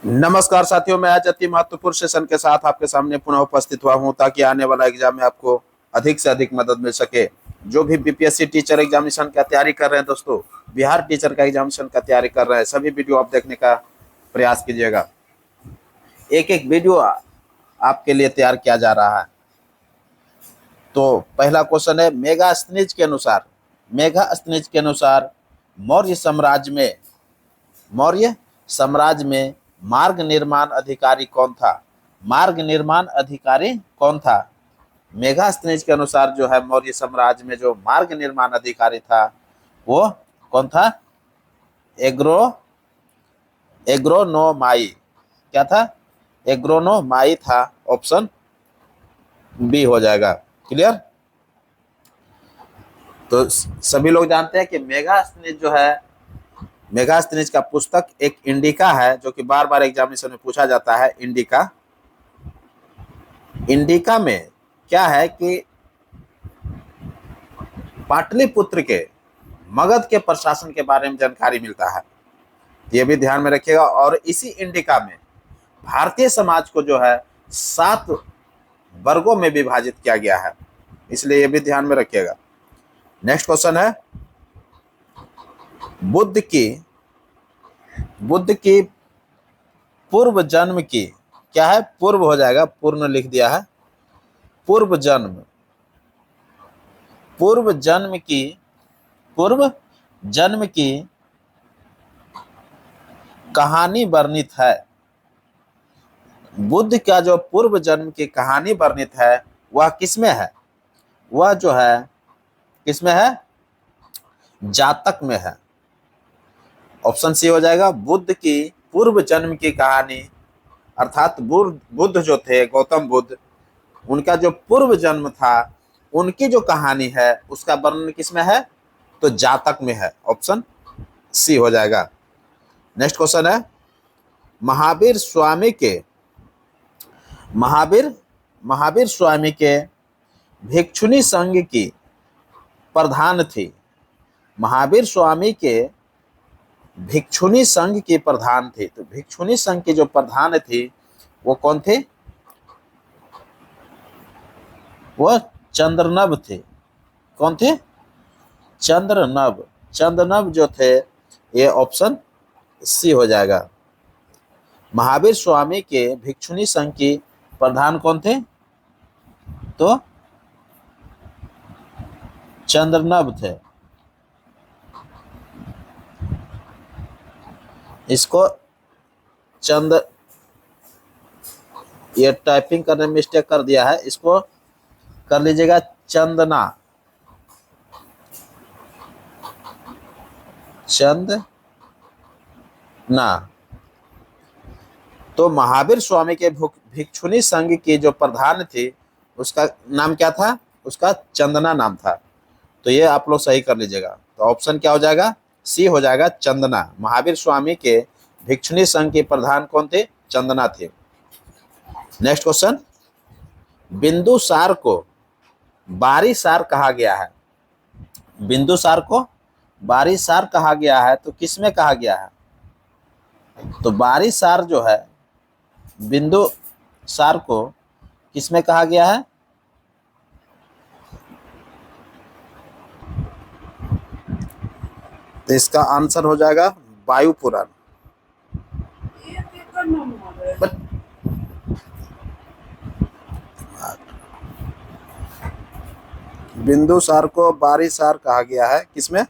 नमस्कार साथियों, मैं आज अति महत्वपूर्ण सेशन के साथ आपके सामने पुनः उपस्थित हुआ हूं ताकि आने वाला एग्जाम में आपको अधिक से अधिक मदद मिल सके। जो भी बीपीएससी टीचर एग्जामिनेशन का तैयारी कर रहे हैं दोस्तों, बिहार टीचर का एग्जामिनेशन का तैयारी कर रहे हैं, सभी वीडियो आप देखने का प्रयास कीजिएगा। एक एक वीडियो आपके लिए तैयार किया जा रहा है। तो पहला क्वेश्चन है, मेगास्थनीज के अनुसार मौर्य साम्राज्य में मार्ग निर्माण अधिकारी कौन था? मार्ग निर्माण अधिकारी कौन था? मेगास्थनीज के अनुसार जो है मौर्य साम्राज्य में जो मार्ग निर्माण अधिकारी था वो कौन था? एग्रोनोमाई। क्या था? एग्रोनोमाई था। ऑप्शन बी हो जाएगा। क्लियर? तो सभी लोग जानते हैं कि मेगास्थनीज जो है, मेगास्थनीज का पुस्तक एक इंडिका है जो कि बार बार एग्जामिनेशन में पूछा जाता है। इंडिका में क्या है कि पाटलिपुत्र के मगध के प्रशासन के बारे में जानकारी मिलता है। ये भी ध्यान में रखिएगा। और इसी इंडिका में भारतीय समाज को जो है 7 वर्गों में विभाजित किया गया है, इसलिए ये भी ध्यान में रखिएगा। नेक्स्ट क्वेश्चन है, बुद्ध की पूर्व जन्म की, क्या है? पूर्व हो जाएगा, पूर्ण लिख दिया है। पूर्व जन्म की कहानी वर्णित है। बुद्ध का जो पूर्व जन्म की कहानी वर्णित है वह किसमें है? वह जो है किसमें है? जातक में है। ऑप्शन सी हो जाएगा। बुद्ध की पूर्व जन्म की कहानी, अर्थात बुद्ध जो थे, गौतम बुद्ध, उनका जो पूर्व जन्म था, उनकी जो कहानी है उसका वर्णन किसमें है? तो जातक में है। ऑप्शन सी हो जाएगा। नेक्स्ट क्वेश्चन है, महावीर स्वामी के भिक्षुणी संघ की प्रधान थी। महावीर स्वामी के भिक्षुणी संघ की प्रधान थी। तो भिक्षुणी संघ की जो प्रधान थी वो कौन थे? वो चंद्रनभ थे। कौन थे? चंद्रनभ जो थे। ये ऑप्शन सी हो जाएगा। महावीर स्वामी के भिक्षुणी संघ की प्रधान कौन थे? तो चंद्रनभ थे। इसको ये टाइपिंग करने में मिस्टेक कर दिया है, इसको कर लीजिएगा चंदना। तो महावीर स्वामी के भिक्षुणी संघ की जो प्रधान थी उसका नाम क्या था? उसका चंदना नाम था। तो ये आप लोग सही कर लीजिएगा। तो ऑप्शन क्या हो जाएगा? सी हो जाएगा, चंदना। महावीर स्वामी के भिक्षुणी संघ के प्रधान कौन थे? चंदना थे। नेक्स्ट क्वेश्चन, बिंदुसार को बारीसार कहा गया है। बिंदुसार को बारीसार कहा गया है तो किसमें कहा गया है? तो बारीसार जो है, बिंदुसार को किसमें कहा गया है? तो इसका आंसर हो जाएगा वायु पुराण। बिंदुसार को बारीसार कहा गया है किसमें?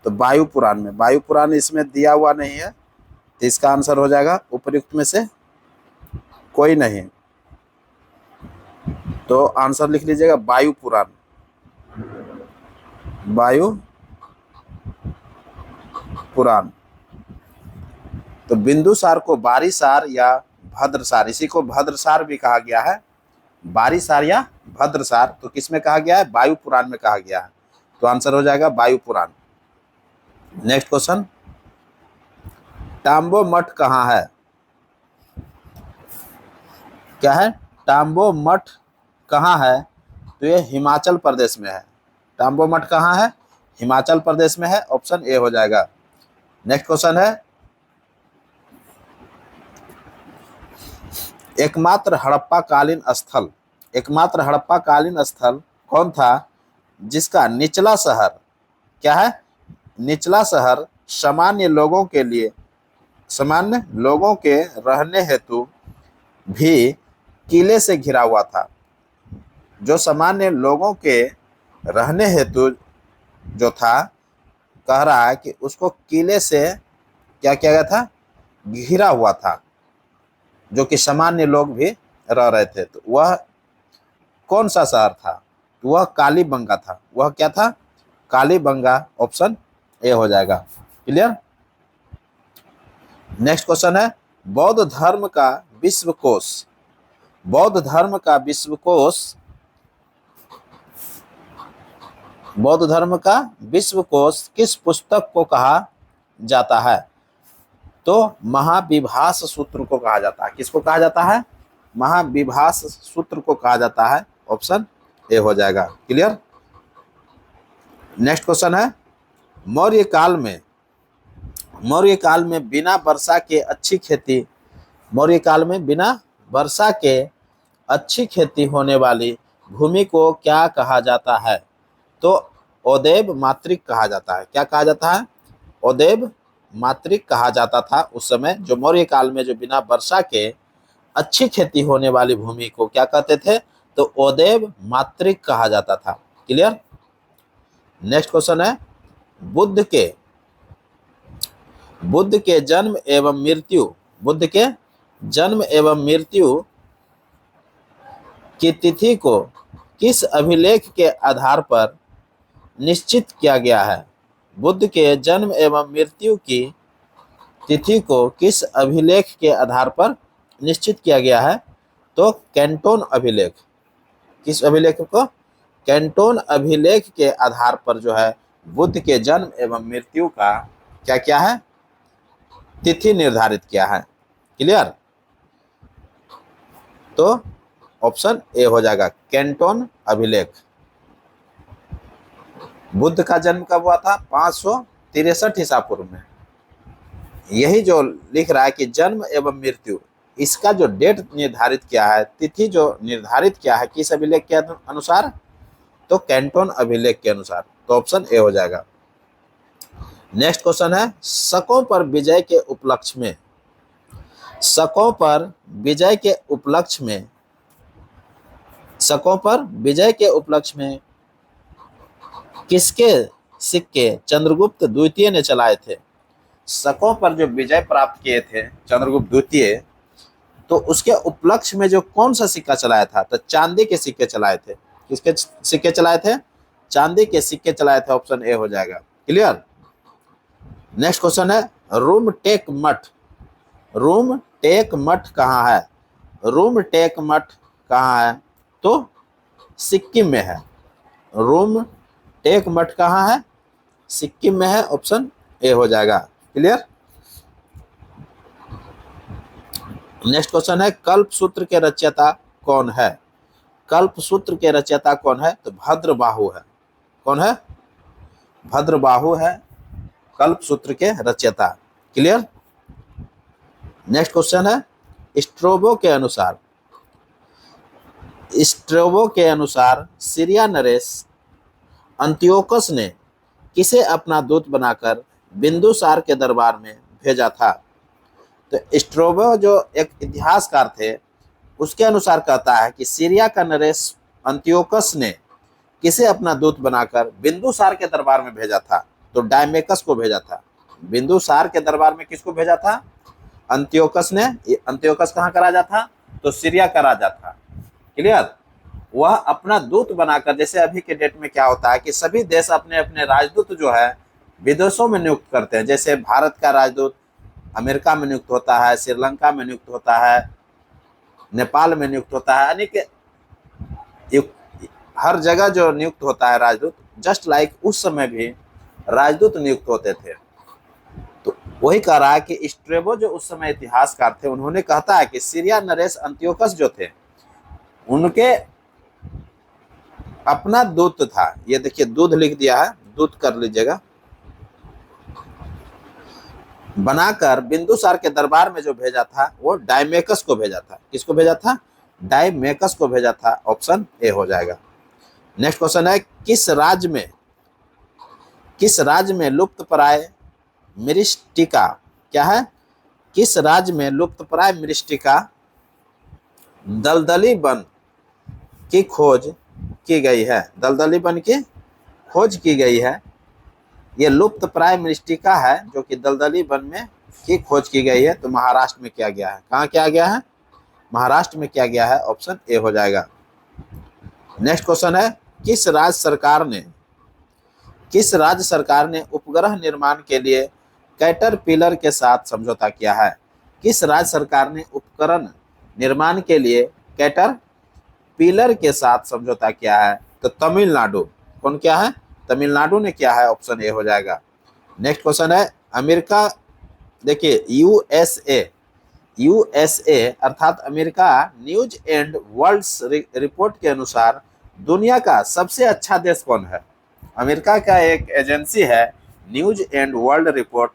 तो वायु पुराण में। वायु पुराण इसमें दिया हुआ नहीं है, तो इसका आंसर हो जाएगा उपर्युक्त में से कोई नहीं। तो आंसर लिख लीजिएगा वायु पुराण। वायु पुराण। तो बिंदुसार को बारीसार या भद्रसार, इसी को भद्रसार भी कहा गया है, बारीसार या भद्रसार, तो किसमें कहा गया है? वायु पुराण में कहा गया है। तो आंसर हो जाएगा वायु पुराण। नेक्स्ट क्वेश्चन, टाम्बो मठ कहाँ है? क्या है? टाम्बो मठ कहाँ है? तो ये हिमाचल प्रदेश में है। टाम्बो मठ कहाँ है? हिमाचल प्रदेश में है। ऑप्शन ए हो जाएगा। नेक्स्ट क्वेश्चन है, एकमात्र हड़प्पा कालीन स्थल कौन था जिसका निचला शहर क्या है, निचला शहर सामान्य लोगों के रहने हेतु भी किले से घिरा हुआ था। जो सामान्य लोगों के रहने हेतु जो था, कह रहा है कि उसको किले से क्या किया गया था, घिरा हुआ था, जो कि सामान्य लोग भी रह रहे थे। तो वह कौन सा शहर था, वह कालीबंगा था। वह क्या था, कालीबंगा। ऑप्शन ए हो जाएगा। क्लियर। नेक्स्ट क्वेश्चन है, बौद्ध धर्म का विश्वकोश, बौद्ध धर्म का विश्वकोश, बौद्ध धर्म का विश्वकोश किस पुस्तक को कहा जाता है? तो महाविभास सूत्र को कहा जाता है। किसको कहा जाता है? महाविभास सूत्र को कहा जाता है। ऑप्शन ए हो जाएगा। क्लियर। नेक्स्ट क्वेश्चन है, मौर्य काल में बिना वर्षा के अच्छी खेती, मौर्य काल में बिना वर्षा के अच्छी खेती होने वाली भूमि को क्या कहा जाता है? तो ओदेब मात्रिक कहा जाता है। क्या कहा जाता है? ओदेब मात्रिक कहा जाता था उस समय। जो मौर्य काल में जो बिना वर्षा के अच्छी खेती होने वाली भूमि को क्या कहते थे? तो ओदेब मात्रिक कहा जाता था। क्लियर। नेक्स्ट क्वेश्चन है, बुद्ध के जन्म एवं मृत्यु की तिथि को किस अभिलेख के आधार पर निश्चित किया गया है? बुद्ध के जन्म एवं मृत्यु की तिथि को किस अभिलेख के आधार पर निश्चित किया गया है? तो कैंटोन अभिलेख। किस अभिलेख को? कैंटोन अभिलेख के आधार पर जो है बुद्ध के जन्म एवं मृत्यु का क्या किया है? तिथि निर्धारित किया है। क्लियर। तो ऑप्शन ए हो जाएगा, कैंटोन अभिलेख। बुद्ध का जन्म कब हुआ था? 563 ईसा पूर्व में। यही जो लिख रहा है कि जन्म एवं मृत्यु, इसका जो डेट निर्धारित किया है, तिथि जो निर्धारित किया है, किस अभिलेख के अनुसार? तो कैंटोन अभिलेख के अनुसार। तो ऑप्शन ए हो जाएगा। नेक्स्ट क्वेश्चन है, शकों पर विजय के उपलक्ष्य में किसके सिक्के चंद्रगुप्त द्वितीय ने चलाए थे? शकों पर जो विजय प्राप्त किए थे चंद्रगुप्त द्वितीय, तो उसके उपलक्ष्य में जो कौन सा सिक्का चलाया था? तो चांदी के सिक्के चलाए थे। किसके सिक्के चलाए थे? चांदी के सिक्के चलाए थे। ऑप्शन ए हो जाएगा। क्लियर। नेक्स्ट क्वेश्चन है, रूम टेक मठ कहाँ है? रूम टेक मठ कहाँ है? तो सिक्किम में है। रूम टेक मठ कहाँ है? सिक्किम में है। ऑप्शन ए हो जाएगा। क्लियर। नेक्स्ट क्वेश्चन है, कल्पसूत्र के रचयिता कौन है? कल्पसूत्र के रचयिता कौन है? तो भद्रबाहु है। कौन है? भद्रबाहु है कल्पसूत्र के रचयिता। क्लियर। नेक्स्ट क्वेश्चन है, स्ट्रोबो के अनुसार सीरिया नरेश अंत्योकस ने किसे अपना दूत बनाकर बिंदुसार के दरबार में भेजा था? तो स्ट्रोबो जो एक इतिहासकार थे, उसके अनुसार कहता है कि सीरिया का नरेश अंत्योकस ने किसे अपना दूत बनाकर बिंदुसार के दरबार में भेजा था? तो डायमेकस को भेजा था। बिंदुसार के दरबार में किसको भेजा था? अंत्योकस ने। अंत्योकस कहाँ का राजा था? तो सीरिया का राजा था। क्लियर। वह अपना दूत बनाकर, जैसे अभी के डेट में क्या होता है कि सभी देश अपने अपने राजदूत जो है विदेशों में नियुक्त करते हैं। जैसे भारत का राजदूत अमेरिका में नियुक्त होता है, श्रीलंका में नियुक्त होता है, नेपाल में नियुक्त होता है, यानी कि हर जगह जो नियुक्त होता है राजदूत, जस्ट लाइक उस समय भी राजदूत नियुक्त होते थे। तो वही कह रहा है कि स्ट्रेबो जो उस समय इतिहासकार थे, उन्होंने कहता है कि सीरिया नरेश अंत्योकस जो थे, उनके अपना दूत था। ये देखिए दूध लिख दिया है, दूत कर लीजिएगा। बनाकर बिंदुसार के दरबार में जो भेजा था वो डायमेकस को भेजा था। किसको भेजा था? डायमेकस को भेजा था। ऑप्शन ए हो जाएगा। नेक्स्ट क्वेश्चन है, किस राज्य में लुप्तप्राय मिरिस्टिका, क्या है? किस राज्य में लुप्तप्राय मिरिस्टिका दलदली वन की खोज की गई है? दलदली वन की खोज की गई है। ये लुप्तप्राय मिरिस्टिका है जो कि दलदली वन में की खोज की गई है। तो महाराष्ट्र में किया गया है। कहाँ किया गया है? महाराष्ट्र में किया गया है। ऑप्शन ए हो जाएगा। नेक्स्ट क्वेश्चन है, किस राज्य सरकार ने उपग्रह निर्माण के लिए कैटरपिलर के साथ समझौता किया है? किस राज्य सरकार ने उपकरण निर्माण के लिए कैटरपिलर के साथ समझौता किया है? तो तमिलनाडु। कौन किया है? तमिलनाडु ने किया है। ऑप्शन ए हो जाएगा। नेक्स्ट क्वेश्चन है, अमेरिका, देखिए यूएसए अर्थात America news and world report के अनुसार दुनिया का सबसे अच्छा देश कौन है? अमेरिका का एक एजेंसी है न्यूज एंड वर्ल्ड रिपोर्ट,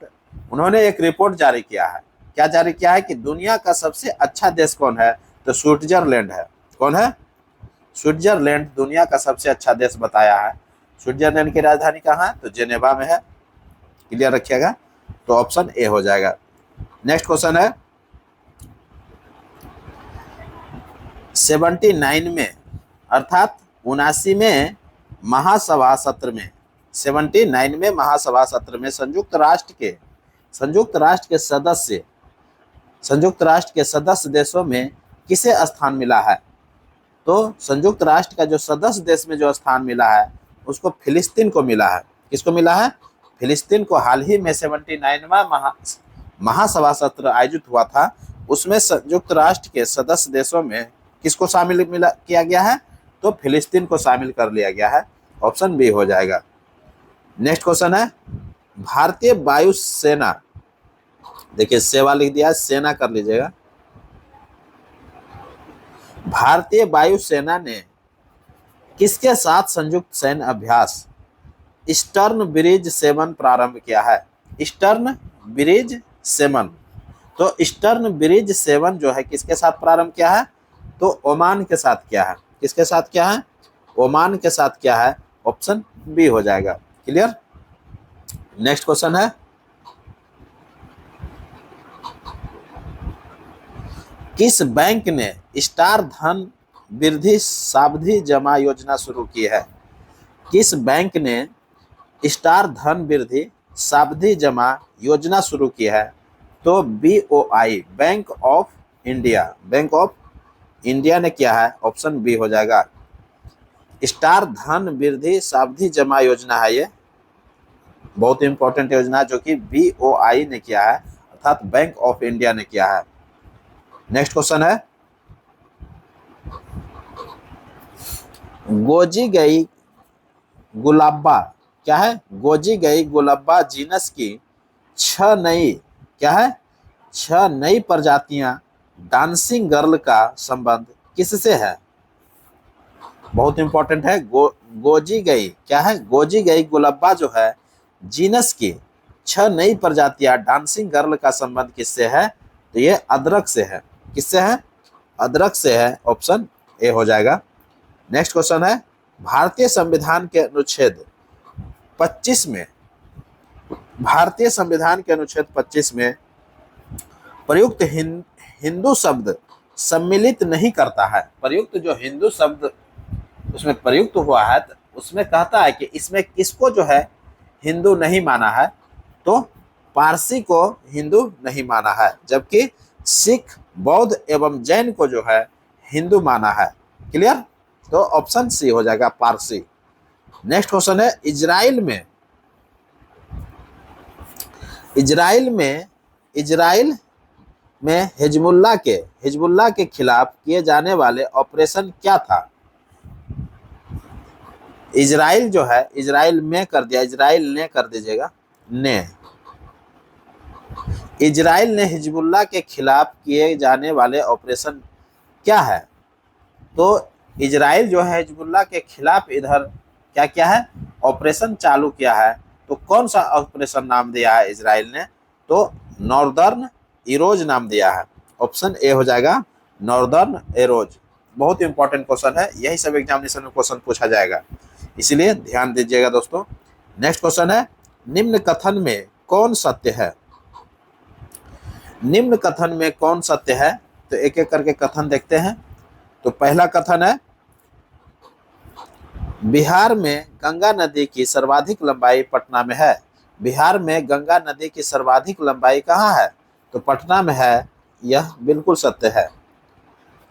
उन्होंने एक रिपोर्ट जारी किया है। क्या जारी किया है कि दुनिया का सबसे अच्छा देश कौन है? तो स्विट्जरलैंड है। कौन है? स्विट्जरलैंड दुनिया का सबसे अच्छा देश बताया है। स्विट्जरलैंड की राजधानी कहाँ है? तो जेनेवा में है। क्लियर रखिएगा। तो ऑप्शन ए हो जाएगा। नेक्स्ट क्वेश्चन है, 79 में अर्थात 79 महासभा सत्र में 79 में महासभा सत्र में संयुक्त राष्ट्र के सदस्य देशों में किसे स्थान मिला है? तो संयुक्त राष्ट्र का जो सदस्य देश में जो स्थान मिला है उसको फिलिस्तीन को मिला है। किसको मिला है? फिलिस्तीन को। हाल ही में 79वां महासभा सत्र आयोजित हुआ था, उसमें संयुक्त राष्ट्र के सदस्य देशों में किसको शामिल किया गया है? तो फिलिस्तीन को शामिल कर लिया गया है। ऑप्शन बी हो जाएगा। नेक्स्ट क्वेश्चन है, भारतीय वायुसेना, देखिए सेवा लिख दिया है, सेना कर लीजिएगा। भारतीय वायुसेना ने किसके साथ संयुक्त सैन्य अभ्यास ईस्टर्न ब्रिज 7 प्रारंभ किया है? Eastern bridge 7। तो ईस्टर्न ब्रिज 7 जो है किसके साथ प्रारंभ किया है? तो ओमान के साथ किया है। किसके साथ किया है? ओमान के साथ किया है। ऑप्शन बी हो जाएगा। क्लियर। नेक्स्ट क्वेश्चन है, किस बैंक ने स्टार धन वृद्धि सावधि जमा योजना शुरू की है? किस बैंक ने स्टार धन वृद्धि सावधि जमा योजना शुरू की है? तो BOI, बैंक ऑफ इंडिया ने किया है। ऑप्शन बी हो जाएगा। स्टार धन वृद्धि सावधि जमा योजना है, ये बहुत इंपॉर्टेंट योजना जो कि BOI ने किया है अर्थात बैंक ऑफ इंडिया ने किया है। नेक्स्ट क्वेश्चन है, गोजी गई गुलाबा, क्या है? गोजी गई गुलाबा जीनस की 6 नई प्रजातियां डांसिंग गर्ल का संबंध किससे है? बहुत इंपॉर्टेंट है। गोजी गई, क्या है? गोजी गई गुलाबा जो है जीनस की 6 नई प्रजातियां डांसिंग गर्ल का संबंध किससे है? तो ये अदरक से है। किससे है? अदरक से है। ऑप्शन ए हो जाएगा। नेक्स्ट क्वेश्चन है, भारतीय संविधान के अनुच्छेद 25 में प्रयुक्त हिंदू शब्द सम्मिलित नहीं करता है। प्रयुक्त जो हिंदू शब्द उसमें प्रयुक्त हुआ है उसमें कहता है कि इसमें किसको जो है हिंदू नहीं माना है? तो पारसी को हिंदू नहीं माना है, जबकि सिख, बौद्ध एवं जैन को जो है हिंदू माना है। क्लियर। तो ऑप्शन सी हो जाएगा, पारसी। नेक्स्ट क्वेश्चन है, इजराइल में हिजबुल्लाह के खिलाफ किए जाने वाले ऑपरेशन क्या था? इजराइल जो है, इजराइल में कर दिया, इजराइल ने कर दीजिएगा, ने। इजराइल ने हिजबुल्लाह के खिलाफ किए जाने वाले ऑपरेशन क्या है? तो इजराइल जो है हिजबुल्लाह के खिलाफ इधर क्या क्या है? ऑपरेशन चालू किया है। तो कौन सा ऑपरेशन नाम दिया है इजराइल ने? तो नॉर्दर्न इरोज नाम दिया है। ऑप्शन ए हो जाएगा नॉर्दर्न एरोज। बहुत इंपॉर्टेंट क्वेश्चन है, यही सब एग्जामिनेशन में क्वेश्चन पूछा जाएगा, इसीलिए ध्यान दीजिएगा दोस्तों। नेक्स्ट क्वेश्चन है, निम्न कथन में कौन सत्य है? निम्न कथन में कौन सत्य है? तो एक एक करके कथन देखते हैं। तो पहला कथन है, बिहार में गंगा नदी की सर्वाधिक लंबाई पटना में है। बिहार में गंगा नदी की सर्वाधिक लंबाई कहाँ है? तो पटना में है। यह बिल्कुल सत्य है।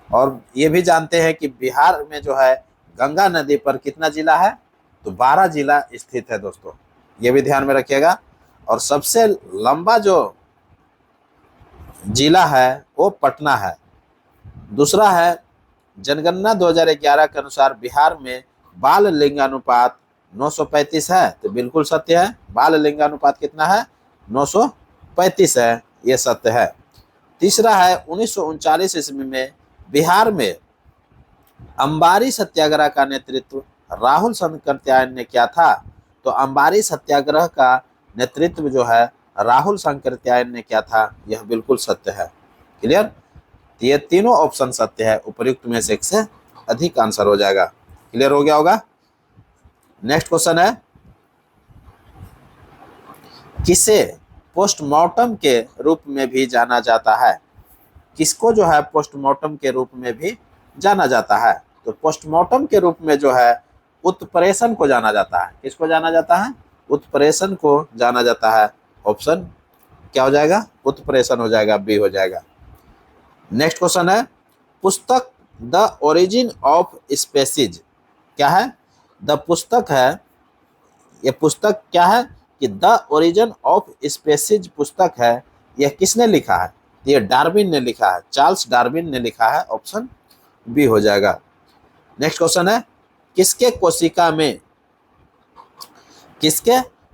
और ये भी जानते हैं कि बिहार में जो है गंगा नदी पर कितना जिला है? तो 12 जिला स्थित है दोस्तों, ये भी ध्यान में रखिएगा। और सबसे लंबा जो जिला है वो पटना है। दूसरा है, जनगणना 2011 के अनुसार बिहार में बाल लिंगानुपात 935 है। तो बिल्कुल सत्य है, बाल लिंगानुपात कितना है? 935 है, ये सत्य है। तीसरा है, 1939 ईस्वी में बिहार में अंबारी सत्याग्रह का नेतृत्व राहुल शंकरत्यायन ने किया था। तो अंबारी सत्याग्रह का नेतृत्व जो है राहुल शंकरत्यायन ने किया था, यह बिल्कुल सत्य है। क्लियर? ये तीनों ऑप्शन सत्य है, उपर्युक्त में से एक से अधिक आंसर हो जाएगा। क्लियर हो गया होगा? नेक्स्ट क्वेश्चन है, किसे पोस्टमार्टम के रूप में भी जाना जाता है? किसको जो है पोस्टमार्टम के रूप में भी जाना जाता है? तो पोस्टमार्टम के रूप में जो है उत्प्रेषण को जाना जाता है। किसको जाना जाता है? उत्प्रेषण को जाना जाता है। ऑप्शन क्या हो जाएगा? उत्प्रेषण हो जाएगा, बी हो जाएगा। नेक्स्ट क्वेश्चन है, पुस्तक द ओरिजिन ऑफ स्पेसीज क्या है? द पुस्तक है, ये पुस्तक क्या है कि द ओरिजिन ऑफ स्पेसीज पुस्तक है, यह किसने लिखा है? ये डार्विन ने लिखा है, चार्ल्स डार्विन ने लिखा है। ऑप्शन बी हो जाएगा। नेक्स्ट क्वेश्चन है, किसके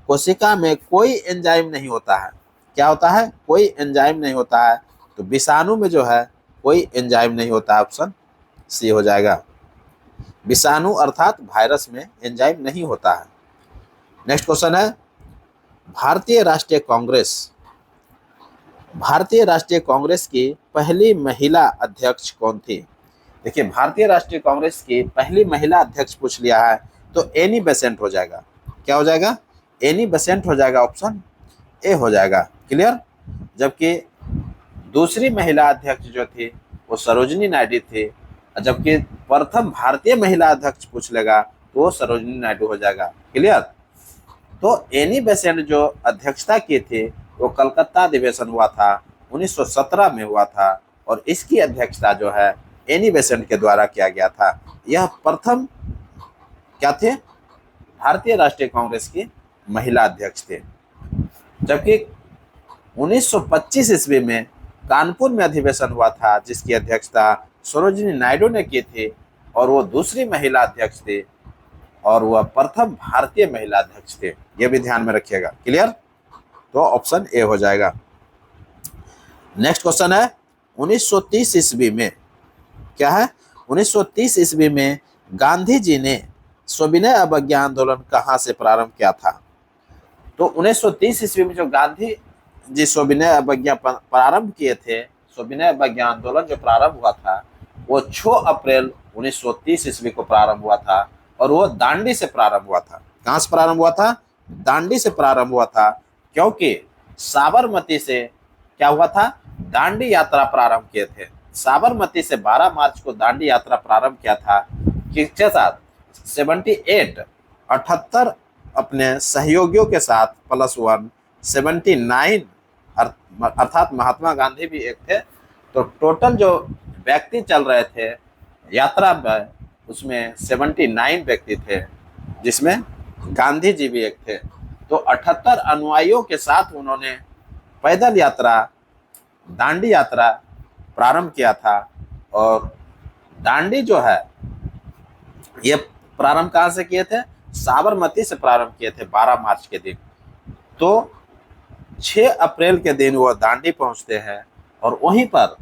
कोशिका में कोई एंजाइम नहीं होता है? क्या होता है? कोई एंजाइम नहीं होता है। तो विषाणु में जो है कोई एंजाइम नहीं होता। ऑप्शन सी हो जाएगा। विषाणु अर्थात वायरस में एंजाइम नहीं होता है। नेक्स्ट क्वेश्चन है, भारतीय राष्ट्रीय कांग्रेस की पहली महिला अध्यक्ष कौन थी? देखिए, भारतीय राष्ट्रीय कांग्रेस की पहली महिला अध्यक्ष पूछ लिया है, तो एनी बेसेंट हो जाएगा। क्या हो जाएगा? एनी बेसेंट हो जाएगा। ऑप्शन ए हो जाएगा। क्लियर? जबकि दूसरी महिला अध्यक्ष जो थी वो सरोजिनी नायडू थी, जबकि प्रथम भारतीय महिला अध्यक्ष पूछ लेगा तो वो सरोजिनी नायडू हो जाएगा। क्लियर? तो एनी बेसेंट जो अध्यक्षता की थी वो कलकत्ता अधिवेशन हुआ था, 1917 में हुआ था, और इसकी अध्यक्षता जो है एनी बेसेंट के द्वारा किया गया था। यह प्रथम क्या थे? भारतीय राष्ट्रीय कांग्रेस की महिला अध्यक्ष थे। जबकि 1925 ईस्वी में कानपुर में अधिवेशन हुआ था, जिसकी अध्यक्षता सरोजिनी नायडू ने की थी, और वो दूसरी महिला अध्यक्ष थी, और वह प्रथम भारतीय महिला अध्यक्ष थे। यह भी ध्यान में रखिएगा। क्लियर? तो ऑप्शन ए हो जाएगा। नेक्स्ट क्वेश्चन है, 1930 ईस्वी में क्या है? 1930 ईस्वी में गांधी जी ने सविनय अवज्ञा आंदोलन कहाँ से प्रारंभ किया था? तो 1930 ईस्वी में जो गांधी जी सविनय अवज्ञा प्रारंभ किए थे, सविनय अवज्ञा आंदोलन जो प्रारंभ हुआ था वो 6 अप्रैल 1930 ईस्वी को प्रारंभ हुआ था, और वो दांडी से प्रारंभ हुआ था। कहाँ से प्रारंभ हुआ था? दांडी से प्रारंभ हुआ था, क्योंकि साबरमती से क्या हुआ था? दांडी यात्रा प्रारंभ किए थे। साबरमती से 12 मार्च को दांडी यात्रा प्रारंभ किया था, किसके साथ? 78 अपने सहयोगियों के साथ +1 79 अर्थात महात्मा गांधी भी एक थे। तो टोटल जो व्यक्ति चल रहे थे यात्रा में, उसमें 79 व्यक्ति थे, जिसमें गांधी जी भी एक थे। तो 78 अनुयायियों के साथ उन्होंने पैदल यात्रा, दांडी यात्रा प्रारंभ किया था। और दांडी जो है ये प्रारंभ कहाँ से किए थे? साबरमती से प्रारंभ किए थे 12 मार्च के दिन। तो 6 अप्रैल के दिन वो दांडी पहुंचते हैं, और वहीं पर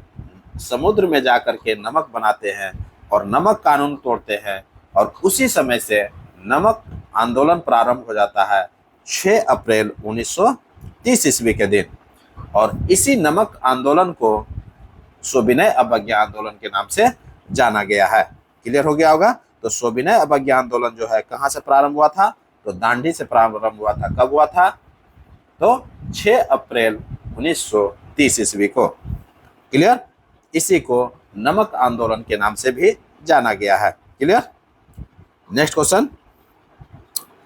समुद्र में जाकर के नमक बनाते हैं और नमक कानून तोड़ते हैं, और उसी समय से नमक आंदोलन प्रारंभ हो जाता है 6 अप्रैल 1930 ईस्वी के दिन। और इसी नमक आंदोलन को सविनय अवज्ञा आंदोलन के नाम से जाना गया है। क्लियर हो गया होगा। तो सविनय अवज्ञा आंदोलन जो है कहां से प्रारंभ हुआ था? तो दांडी से प्रारंभ हुआ था। कब हुआ था? तो 6 अप्रैल 1930 ईस्वी को। क्लियर। इसी को नमक आंदोलन के नाम से भी जाना गया है। क्लियर। नेक्स्ट क्वेश्चन,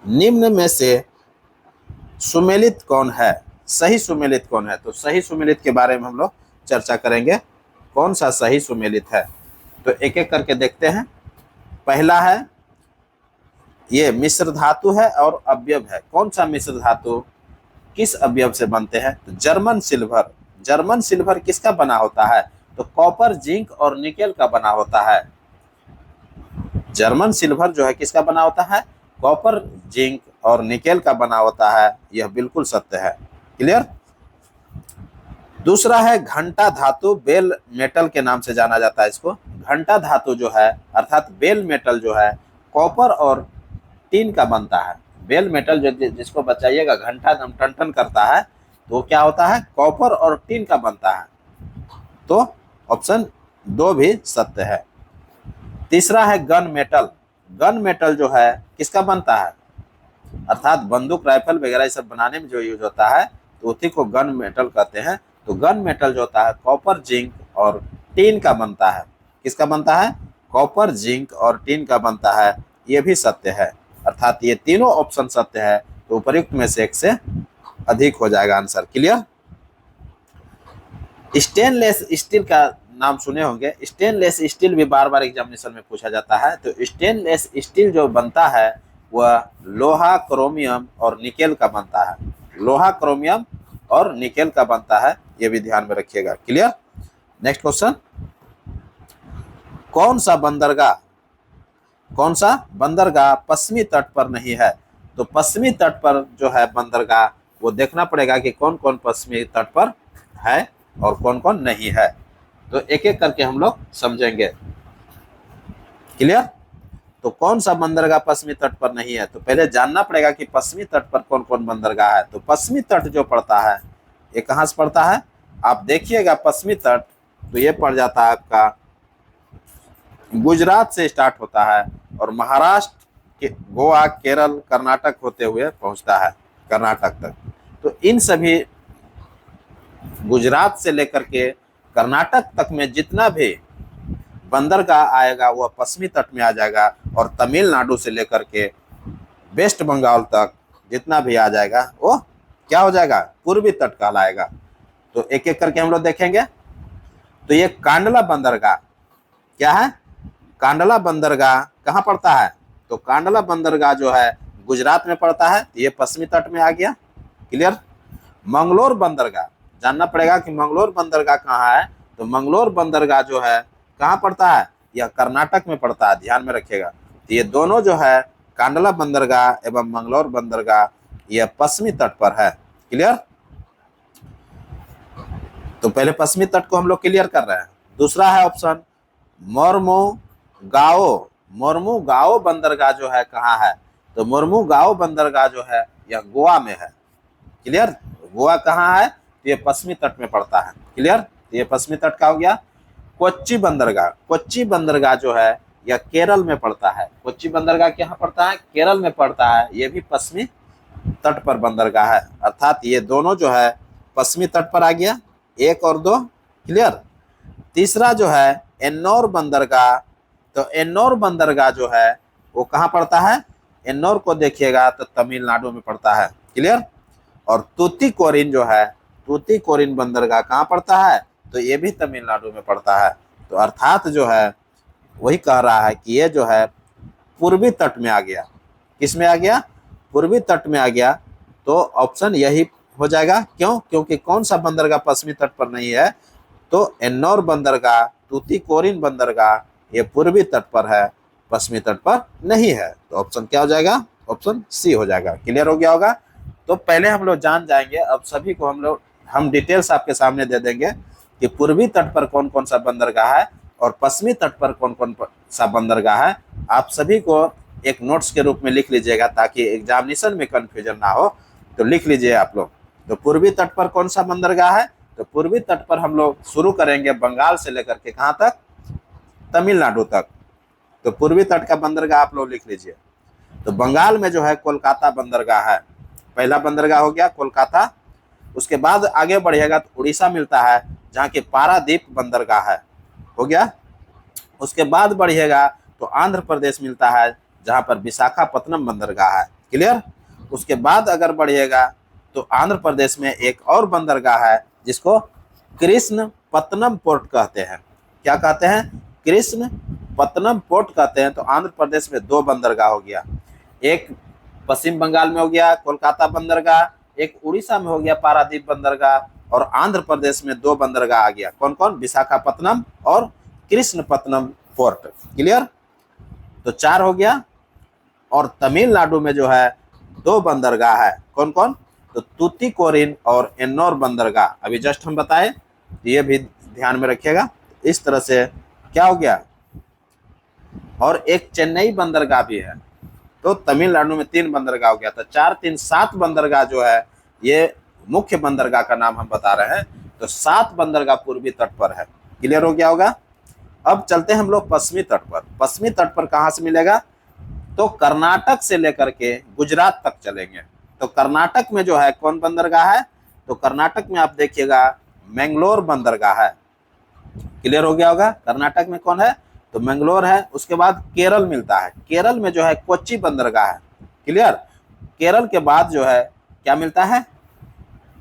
निम्न में से सुमेलित कौन है? सही सुमेलित कौन है? तो सही सुमेलित के बारे में हम लोग चर्चा करेंगे। कौन सा सही सुमेलित है? तो एक एक करके देखते हैं। पहला है, ये मिश्र धातु है और अवयव है। कौन सा मिश्र धातु किस अवयव से बनते हैं? तो जर्मन सिल्वर। जर्मन सिल्वर किसका बना होता है? तो कॉपर, जिंक और निकेल का बना होता है। जर्मन सिल्वर जो है किसका बना होता है? कॉपर, जिंक और निकेल का बना होता है। यह बिल्कुल सत्य है। क्लियर। दूसरा है घंटा धातु, बेल मेटल के नाम से जाना जाता है इसको। घंटा धातु जो है अर्थात बेल मेटल जो है कॉपर और टीन का बनता है। बेल मेटल जो जिसको बचाइएगा, घंटा दम टन टन करता है, तो क्या होता है? कॉपर और टीन का बनता है। तो ऑप्शन 2 भी सत्य है। तीसरा है गन मेटल। गन मेटल जो है किसका बनता है? अर्थात बंदूक, राइफल वगैरह सब बनाने में जो यूज होता है, तो उसी को गन मेटल कहते हैं। तो गन मेटल जो होता है कॉपर, जिंक और टीन का बनता है। किसका बनता है? कॉपर, जिंक और टीन का बनता है। ये भी सत्य है। अर्थात ये तीनों ऑप्शन सत्य है। तो उपयुक्त में से एक से अधिक हो जाएगा आंसर। क्लियर। स्टेनलेस स्टील का नाम सुने होंगे। स्टेनलेस स्टील भी बार बार एग्जामिनेशन में पूछा जाता है। तो स्टेनलेस स्टील जो बनता है वह लोहा, क्रोमियम और निकेल का बनता है। लोहा, क्रोमियम और निकेल का बनता है। ये भी ध्यान में रखिएगा। क्लियर। नेक्स्ट क्वेश्चन, कौन सा बंदरगाह पश्चिमी तट पर नहीं है? तो पश्चिमी तट पर जो है बंदरगाह, वो देखना पड़ेगा कि कौन कौन पश्चिमी तट पर है और कौन कौन नहीं है। तो एक एक करके हम लोग समझेंगे। क्लियर। तो कौन सा बंदरगाह पश्चिमी तट पर नहीं है? तो पहले जानना पड़ेगा कि पश्चिमी तट पर कौन कौन बंदरगाह है। तो पश्चिमी तट जो पड़ता है, ये कहाँ से पड़ता है? आप देखिएगा पश्चिमी तट, तो ये पड़ जाता है आपका गुजरात से स्टार्ट होता है और महाराष्ट्र, गोवा, केरल, कर्नाटक होते हुए पहुंचता है कर्नाटक तक। तो इन सभी गुजरात से लेकर के कर्नाटक तक में जितना भी बंदरगाह आएगा वह पश्चिमी तट में आ जाएगा। और तमिलनाडु से लेकर के वेस्ट बंगाल तक जितना भी आ जाएगा वो क्या हो जाएगा? पूर्वी तट कहलाएगा। तो एक एक करके हम लोग देखेंगे। तो ये कांडला बंदरगाह क्या है? कांडला बंदरगाह कहाँ पड़ता है? तो कांडला बंदरगाह जो है गुजरात में पड़ता है। ये पश्चिमी तट में आ गया। क्लियर। मंगलोर बंदरगाह जानना पड़ेगा कि मंगलोर बंदरगाह कहाँ है। तो मंगलोर बंदरगाह जो है कहाँ पड़ता है? यह कर्नाटक में पड़ता है। ध्यान में रखिएगा। तो ये दोनों जो है कांडला बंदरगाह एवं मंगलोर बंदरगाह, यह पश्चिमी तट पर है। क्लियर। तो पहले पश्चिमी तट को हम लोग क्लियर कर रहे हैं। दूसरा है ऑप्शन मोर्मुगाओ बंदरगाह जो है कहाँ है? तो मोर्मुगाओ बंदरगाह जो है यह गोवा में है। क्लियर। गोवा कहाँ है? तो ये पश्चिमी तट में पड़ता है। क्लियर। तो ये पश्चिमी तट का हो गया। कोच्चि बंदरगाह जो है यह केरल में पड़ता है। कोच्चि बंदरगाह कहाँ पड़ता है? केरल में पड़ता है। ये भी पश्चिमी तट पर बंदरगाह है। अर्थात ये दोनों जो है पश्चिमी तट पर आ गया, 1 और 2। क्लियर। तीसरा जो है एन्नौर बंदरगाह। तो एन्नौर बंदरगाह जो है वो कहाँ पड़ता है? एन्नौर को देखिएगा तो तमिलनाडु में पड़ता है। क्लियर। और तूतीकोरिन बंदरगाह कहाँ पड़ता है? तो ये भी तमिलनाडु में पड़ता है। तो अर्थात जो है वही कह रहा है कि ये जो है पूर्वी तट में आ गया। किस में आ गया? पूर्वी तट में आ गया। तो ऑप्शन यही हो जाएगा। क्यों? क्योंकि कौन सा बंदरगाह पश्चिमी तट पर नहीं है? तो एन्नौर बंदरगाह, तूतीकोरिन बंदरगाह ये पूर्वी तट पर है, पश्चिमी तट पर नहीं है। तो ऑप्शन क्या हो जाएगा? ऑप्शन सी हो जाएगा। क्लियर हो गया होगा। तो पहले हम लोग जान जाएंगे। अब सभी को हम डिटेल्स आपके सामने दे देंगे कि पूर्वी तट पर कौन कौन सा बंदरगाह है और पश्चिमी तट पर कौन कौन सा बंदरगाह है। आप सभी को एक नोट्स के रूप में लिख लीजिएगा ताकि एग्जामिनेशन में कंफ्यूजन ना हो। तो लिख लीजिए आप लोग। तो पूर्वी तट पर कौन सा बंदरगाह है? तो पूर्वी तट पर हम लोग शुरू करेंगे बंगाल से लेकर के कहाँ तक, तमिलनाडु तक। तो पूर्वी तट का बंदरगाह आप लोग लिख लीजिए। तो बंगाल में जो है कोलकाता बंदरगाह है, पहला बंदरगाह हो गया कोलकाता। उसके बाद आगे बढ़िएगा तो उड़ीसा मिलता है जहाँ की पारादीप बंदरगाह है, हो गया। उसके बाद बढ़िएगा तो आंध्र प्रदेश मिलता है जहाँ पर विशाखापत्तनम बंदरगाह है, क्लियर। उसके बाद अगर बढ़िएगा तो आंध्र प्रदेश में एक और बंदरगाह है जिसको कृष्णपत्तनम पोर्ट कहते हैं। क्या कहते हैं, कृष्णपत्तनम पोर्ट कहते हैं। तो आंध्र प्रदेश में दो बंदरगाह हो गया, एक पश्चिम बंगाल में हो गया कोलकाता बंदरगाह, एक उड़ीसा में हो गया पारादीप बंदरगाह, और आंध्र प्रदेश में दो बंदरगाह आ गया, कौन कौन, विशाखापत्तनम और कृष्णपत्तनम पोर्ट, क्लियर। तो 4 हो गया। और तमिलनाडु में जो है 2 बंदरगाह है, कौन कौन, तो तूतीकोरिन और एन्नोर बंदरगाह, अभी जस्ट हम बताए, ये भी ध्यान में रखिएगा। इस तरह से क्या हो गया, और एक चेन्नई बंदरगाह भी है। तो तमिलनाडु में 3 बंदरगाह हो गया। तो 4 3 7 बंदरगाह जो है, ये मुख्य बंदरगाह का नाम हम बता रहे हैं। तो 7 बंदरगाह पूर्वी तट पर है, क्लियर हो गया होगा। अब चलते हैं हम लोग पश्चिमी तट पर। पश्चिमी तट पर कहाँ से मिलेगा, तो कर्नाटक से लेकर के गुजरात तक चलेंगे। तो कर्नाटक में जो है कौन बंदरगाह है, तो कर्नाटक में आप देखिएगा मैंगलोर बंदरगाह है, क्लियर हो गया होगा। कर्नाटक में कौन है, तो मैंगलोर है। उसके बाद केरल मिलता है, केरल में जो है कोच्चि बंदरगाह है, क्लियर। केरल के बाद जो है क्या मिलता है,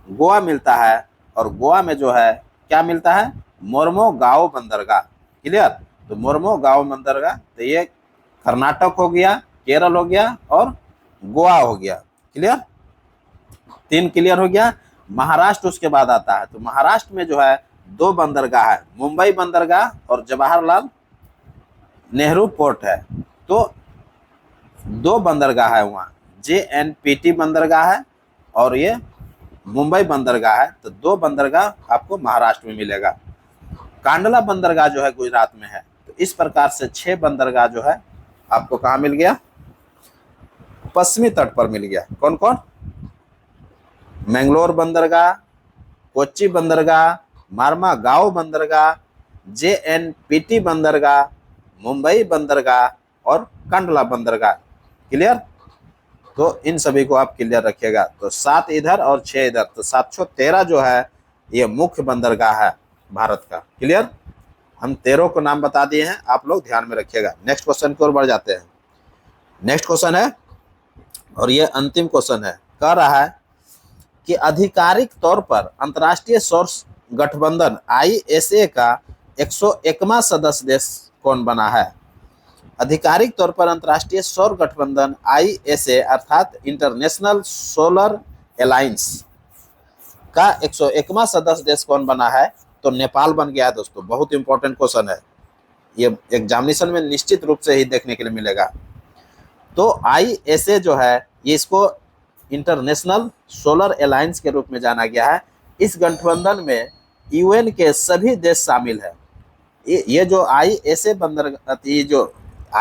गोवा मिलता है, और गोवा में जो है क्या मिलता है, मोरमुगाओ बंदरगाह, क्लियर। तो मोरमुगाओ बंदरगाह, तो ये कर्नाटक हो गया, केरल हो गया और गोवा हो गया, क्लियर। 3 क्लियर हो गया। महाराष्ट्र उसके बाद आता है। तो महाराष्ट्र में जो है 2 बंदरगाह है, मुंबई बंदरगाह और जवाहरलाल नेहरू पोर्ट है। तो 2 बंदरगाह है वहाँ, JNPT बंदरगाह है और ये मुंबई बंदरगाह है। तो 2 बंदरगाह आपको महाराष्ट्र में मिलेगा। कांडला बंदरगाह जो है गुजरात में है। तो इस प्रकार से 6 बंदरगाह जो है आपको कहाँ मिल गया, पश्चिमी तट पर मिल गया। कौन कौन, मैंगलोर बंदरगाह, कोच्चि बंदरगाह, मारमागांव बंदरगाह, JNPT बंदरगाह, मुंबई बंदरगाह और कांडला बंदरगाह, क्लियर। तो इन सभी को आप क्लियर रखिएगा। तो 7 इधर और 6 इधर, तो 713 जो है ये मुख्य बंदरगाह है भारत का, क्लियर। हम 13 को नाम बता दिए हैं, आप लोग ध्यान में रखिएगा। नेक्स्ट क्वेश्चन की ओर बढ़ जाते हैं। नेक्स्ट क्वेश्चन है, और ये अंतिम क्वेश्चन है, कह रहा है कि आधिकारिक तौर पर अंतर्राष्ट्रीय सौर गठबंधन ISA का 101वां सदस्य देश कौन बना है। आधिकारिक तौर पर अंतर्राष्ट्रीय सौर गठबंधन ISA अर्थात इंटरनेशनल सोलर अलायंस का 101वां सदस्य देश कौन बना है, तो नेपाल बन गया है दोस्तों। बहुत इंपॉर्टेंट क्वेश्चन है, ये एग्जामिनेशन में निश्चित रूप से ही देखने के लिए मिलेगा। तो ISA जो है ये इसको इंटरनेशनल सोलर अलायंस के रूप में जाना गया है। इस गठबंधन में UN के सभी देश शामिल है। ये जो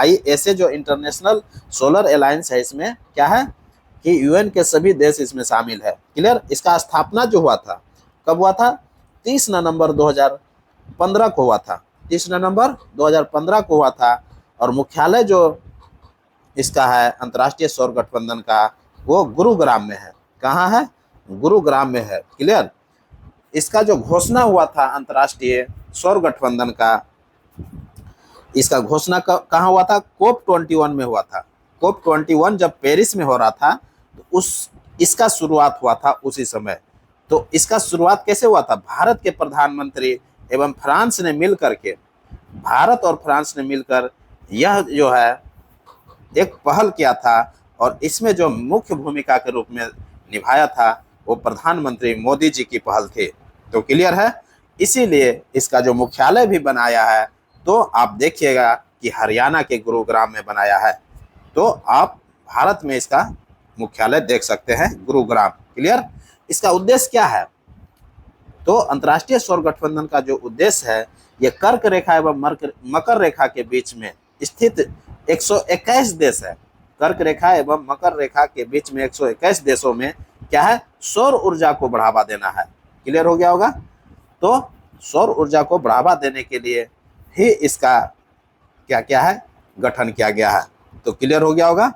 ISA जो इंटरनेशनल सोलर अलायंस है, इसमें क्या है कि UN के सभी देश इसमें शामिल है, क्लियर। इसका स्थापना जो हुआ था, कब हुआ था, 30 नवंबर 2015 को हुआ था, 30 नवंबर 2015 को हुआ था। और मुख्यालय जो इसका है अंतर्राष्ट्रीय सौर गठबंधन का, वो गुरुग्राम में है। कहाँ है, गुरुग्राम में है, क्लियर। इसका जो घोषणा हुआ था अंतर्राष्ट्रीय सौर गठबंधन का, इसका घोषणा कहाँ हुआ था, COP21 में हुआ था। COP21 जब पेरिस में हो रहा था, तो इसका शुरुआत हुआ था उसी समय। तो इसका शुरुआत कैसे हुआ था, भारत के प्रधानमंत्री एवं फ्रांस ने मिल करके, भारत और फ्रांस ने मिलकर यह जो है एक पहल किया था, और इसमें जो मुख्य भूमिका के रूप में निभाया था वो प्रधानमंत्री मोदी जी की पहल थी। तो क्लियर है, इसीलिए इसका जो मुख्यालय भी बनाया है, तो आप देखिएगा कि हरियाणा के गुरुग्राम में बनाया है। तो आप भारत में इसका मुख्यालय देख सकते हैं, गुरुग्राम, क्लियर। इसका उद्देश्य क्या है, तो अंतर्राष्ट्रीय सौर गठबंधन का जो उद्देश्य है, ये कर्क रेखा एवं मकर रेखा के बीच में स्थित 121 देश है। कर्क रेखा एवं मकर रेखा के बीच में 121 देशों में क्या है, सौर ऊर्जा को बढ़ावा देना है, क्लियर हो गया होगा। तो सौर ऊर्जा को बढ़ावा देने के लिए ही इसका क्या क्या है, गठन किया गया है। तो क्लियर हो गया होगा।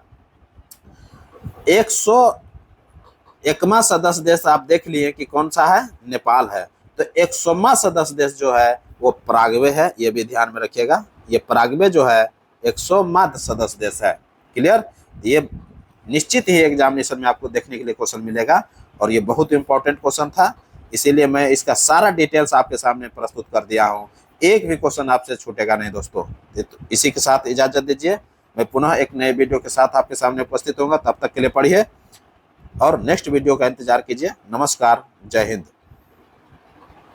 101वां सदस्य देश आप देख लिए कि कौन सा है, नेपाल है। तो 100वां सदस्य देश जो है वो पराग्वे है, ये भी ध्यान में रखिएगा। ये पराग्वे जो है 100वां सदस्य देश है। क्लियर। ये निश्चित ही एग्जामिनेशन में आपको देखने के लिए क्वेश्चन मिलेगा और ये बहुत इंपॉर्टेंट क्वेश्चन था, इसीलिए मैं इसका सारा डिटेल्स आपके सामने प्रस्तुत कर दिया हूँ। एक भी क्वेश्चन आपसे छूटेगा नहीं दोस्तों। इसी के साथ इजाजत दीजिए, मैं पुनः एक नए वीडियो के साथ आपके सामने उपस्थित होऊंगा। तब तक के लिए पढ़िए और नेक्स्ट वीडियो का इंतजार कीजिए। नमस्कार, जय हिंद।